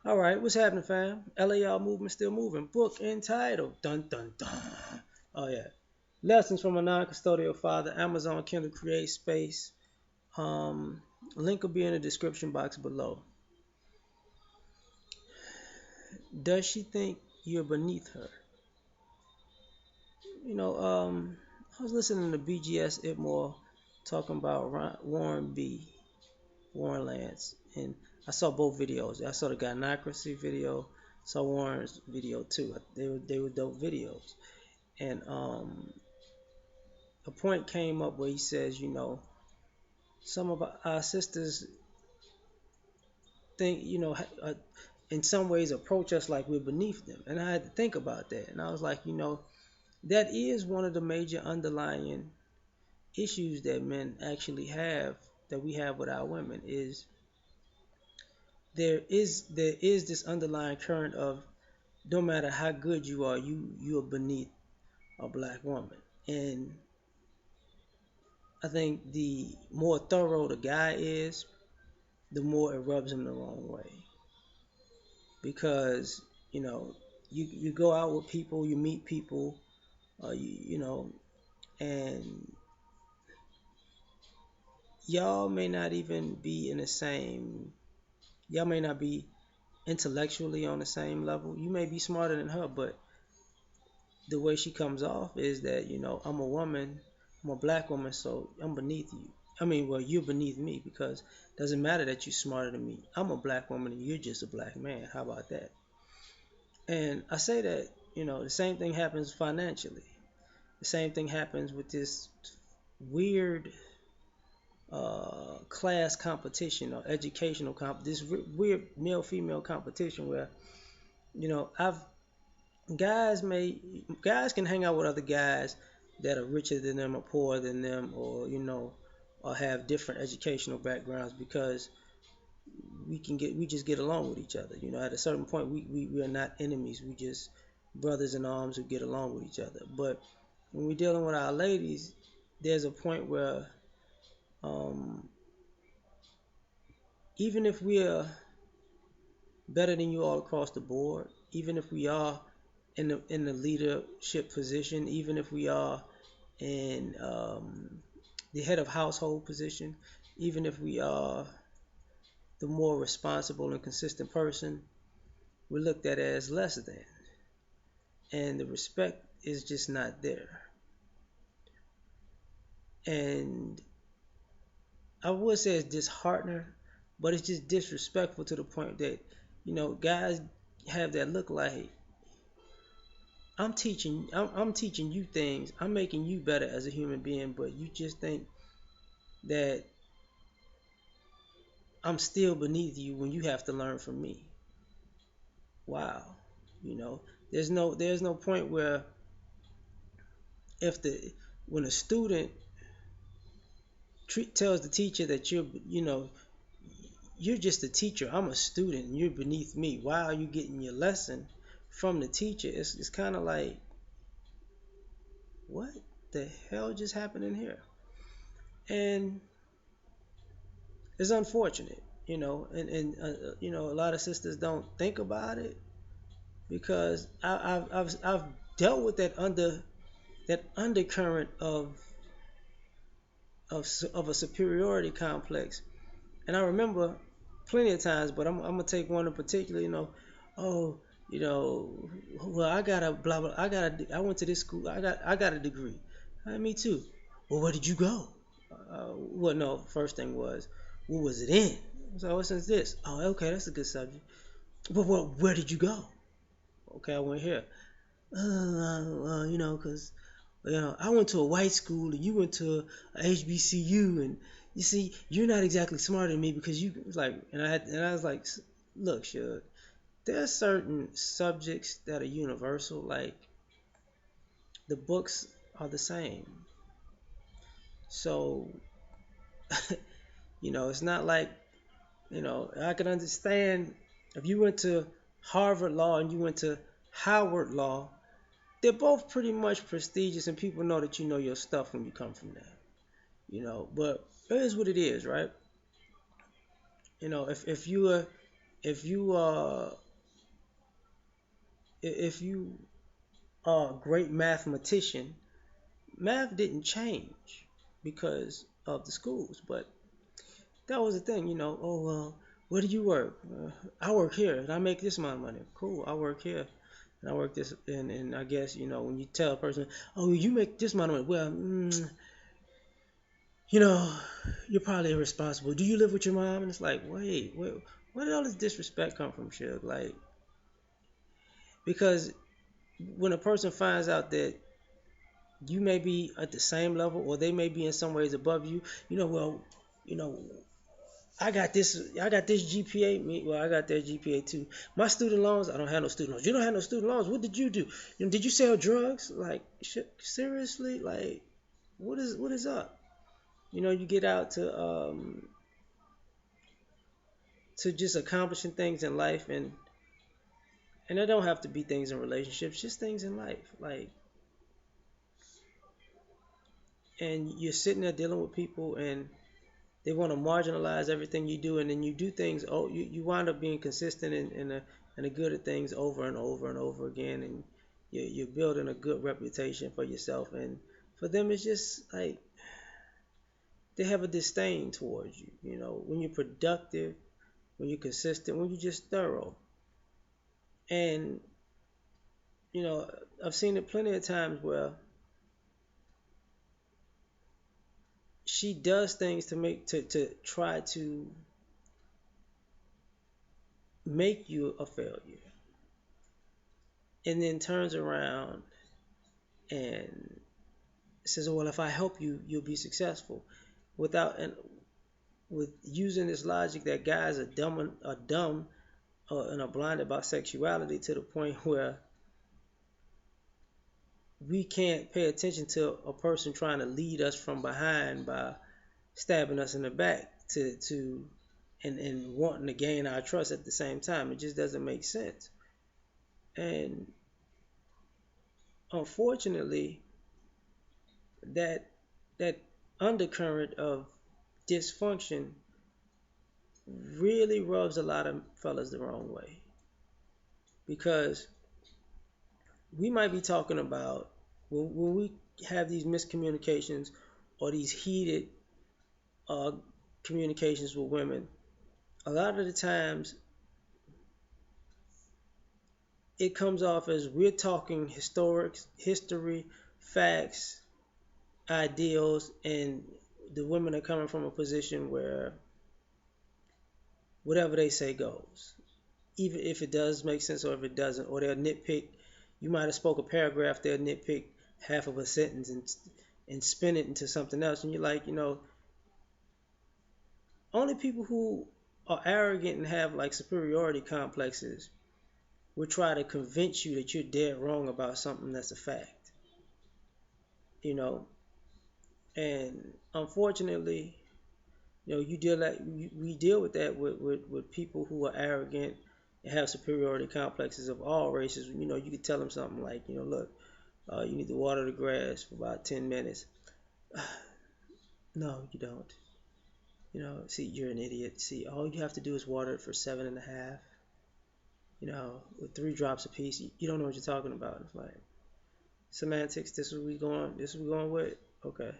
All right, what's happening, fam? L.A.R movement still moving. Book entitled Dun Dun Dun. Oh yeah, lessons from a non-custodial father. Amazon Kindle Create Space. Um, Link will be in the description box below. Does she think you're beneath her? You know, I was listening to BGS Itmore talking about Warren Lance, and I saw both videos. I saw the gynocracy video, saw Warren's video too. They were dope videos. And a point came up where he says, some of our sisters think, in some ways approach us like we're beneath them. And I had to think about that. And I was like, that is one of the major underlying issues that men actually have, that we have with our women, is there is this underlying current of no matter how good you are, you are beneath a black woman. And I think the more thorough the guy is, the more it rubs him the wrong way. Because, you know, you go out with people, you meet people, and y'all may not even be in the same, y'all may not be intellectually on the same level. You may be smarter than her, but the way she comes off is that, I'm a woman, I'm a black woman, so I'm beneath you. I mean, well, you're beneath me because it doesn't matter that you're smarter than me. I'm a black woman and you're just a black man. How about that? And I say that, the same thing happens financially. The same thing happens with this weird class competition or educational this weird male-female competition where, I've guys can hang out with other guys that are richer than them or poorer than them, or have different educational backgrounds, because we just get along with each other. At a certain point, we are not enemies. We just brothers in arms who get along with each other. But when we're dealing with our ladies, there's a point where, um, even if we are better than you all across the board, even if we are in the leadership position, even if we are in the head of household position, even if we are the more responsible and consistent person, we're looked at as less than, and the respect is just not there. And I would say it's disheartening, but it's just disrespectful to the point that, guys have that look like, I'm teaching you things, I'm making you better as a human being, but you just think that I'm still beneath you when you have to learn from me. Wow. You know, there's no point where, if the when a student tells the teacher that you're just a teacher, I'm a student, and you're beneath me. Why are you getting your lesson from the teacher? It's kind of like, what the hell just happened in here? And it's unfortunate, and a lot of sisters don't think about it, because I've dealt with that undercurrent of a superiority complex. And I remember plenty of times, but I'm gonna take one in particular. Oh, well, I got a blah blah. I went to this school. I got a degree. Me too. Well, where did you go? Well, no. First thing was, what was it in? So what's this? Oh, okay, that's a good subject. But where did you go? Okay, I went here. Cause I went to a white school and you went to a HBCU, and you see, you're not exactly smarter than me because you like. And I was like, look, Shug, there are certain subjects that are universal. Like, the books are the same, so it's not like, I can understand if you went to Harvard Law and you went to Howard Law. They're both pretty much prestigious, and people know that you know your stuff when you come from there. But it is what it is, right? If you are if you if you are a great mathematician, math didn't change because of the schools, but that was the thing, Oh well, where do you work? I work here, and I make this amount of money. Cool, I work here, and I work this, and I guess when you tell a person, oh, you make this amount of money, well, you know, you're probably irresponsible. Do you live with your mom? And it's like, wait, where did all this disrespect come from, Shug? Like, because when a person finds out that you may be at the same level or they may be in some ways above you, well, you know, I got this GPA. Well, I got that GPA too. My student loans, I don't have no student loans. You don't have no student loans. What did you do? Did you sell drugs? Like, seriously? Like, what is up? You get out to just accomplishing things in life, and it don't have to be things in relationships, just things in life. Like, and you're sitting there dealing with people, and they want to marginalize everything you do, and then you do things. Oh, you wind up being consistent and good at things over and over and over again, and you're building a good reputation for yourself. And for them, it's just like they have a disdain towards you. When you're productive, when you're consistent, when you're just thorough. And you know, I've seen it plenty of times where she does things to try to make you a failure, and then turns around and says, "Oh, well, if I help you, you'll be successful," without and with using this logic that guys are dumb and are blinded by sexuality to the point where we can't pay attention to a person trying to lead us from behind by stabbing us in the back to and wanting to gain our trust at the same time. It just doesn't make sense. And unfortunately, that that undercurrent of dysfunction really rubs a lot of fellas the wrong way, because we might be talking about when we have these miscommunications or these heated uh, communications with women. A lot of the times it comes off as we're talking history, facts, ideals, and the women are coming from a position where whatever they say goes, even if it does make sense or if it doesn't, or they'll nitpick. You might have spoke a paragraph, they'll nitpick half of a sentence and spin it into something else, and you're like, only people who are arrogant and have like superiority complexes will try to convince you that you're dead wrong about something that's a fact, you know. And unfortunately, we deal with that with people who are arrogant and have superiority complexes of all races. You could tell them something like, look, you need to water the grass for about 10 minutes. No, you don't. See, you're an idiot. See, all you have to do is water it for 7.5. With 3 drops a piece. You don't know what you're talking about. It's like semantics. This is what we going. This is what we going with. Okay.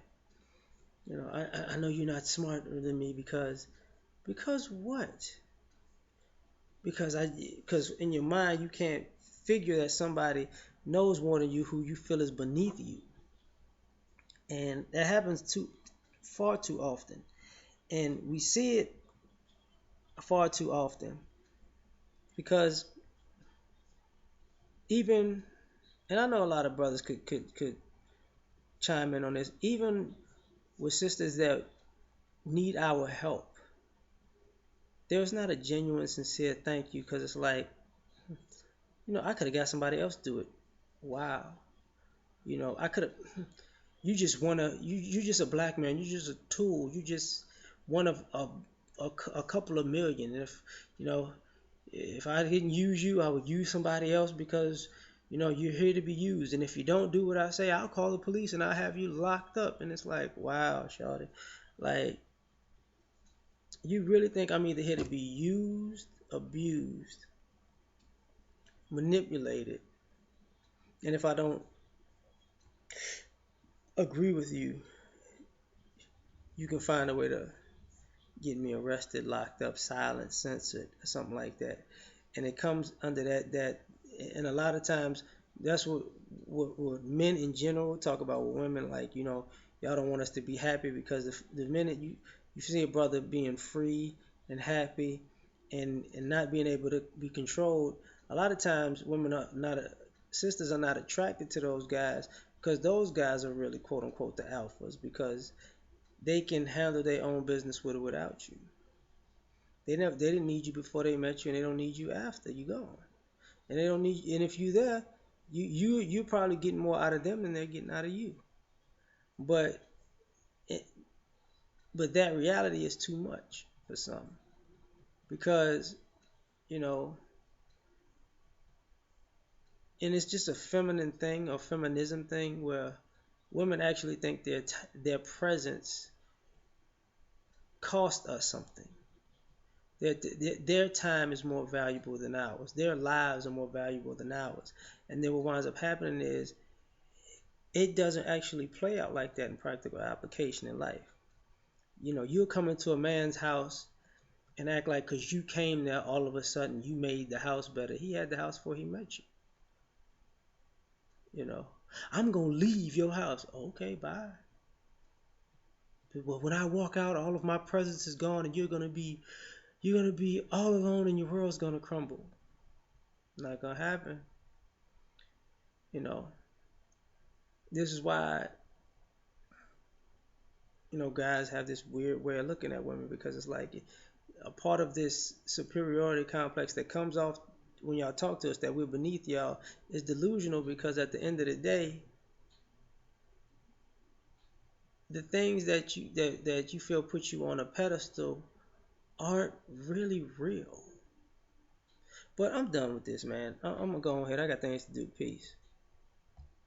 I know you're not smarter than me because what? Because in your mind you can't figure that somebody knows more than you who you feel is beneath you, and that happens far too often, and we see it far too often because even, and I know a lot of brothers could chime in on this, even with sisters that need our help, there's not a genuine sincere thank you, because it's like, I could have got somebody else to do it. Wow. I could have. You just a black man. You just a tool. You just one of a couple of million. You know if I didn't use you, I would use somebody else, because you're here to be used. And if you don't do what I say, I'll call the police and I'll have you locked up. And it's like, wow, shawty, like, you really think I'm either here to be used abused, manipulated, and if I don't agree with you, you can find a way to get me arrested, locked up, silenced, censored, or something like that. And it comes under that, and a lot of times that's what men in general talk about with women. Like, y'all don't want us to be happy because the minute you see a brother being free and happy and not being able to be controlled, a lot of times women are not sisters are not attracted to those guys because those guys are really quote unquote the alphas because they can handle their own business with or without you. They didn't need you before they met you, and they don't need you after you gone. And they don't need, and if you there, you're probably getting more out of them than they're getting out of you. But it, but that reality is too much for some because you know, and it's just a feminine thing or feminism thing where women actually think their presence cost us something. Their time is more valuable than ours. Their lives are more valuable than ours. And then what winds up happening is it doesn't actually play out like that in practical application in life. You'll come into a man's house and act like because you came there, all of a sudden you made the house better. He had the house before he met you. You know, I'm gonna leave your house. Okay, bye. But when I walk out, all of my presence is gone, and you're gonna be all alone, and your world's gonna crumble. Not gonna happen. You know, this is why guys have this weird way of looking at women because it's like a part of this superiority complex that comes off when y'all talk to us that we're beneath y'all is delusional because at the end of the day, the things that you feel put you on a pedestal aren't really real. But I'm done with this, man. I'm gonna go ahead. I got things to do. Peace.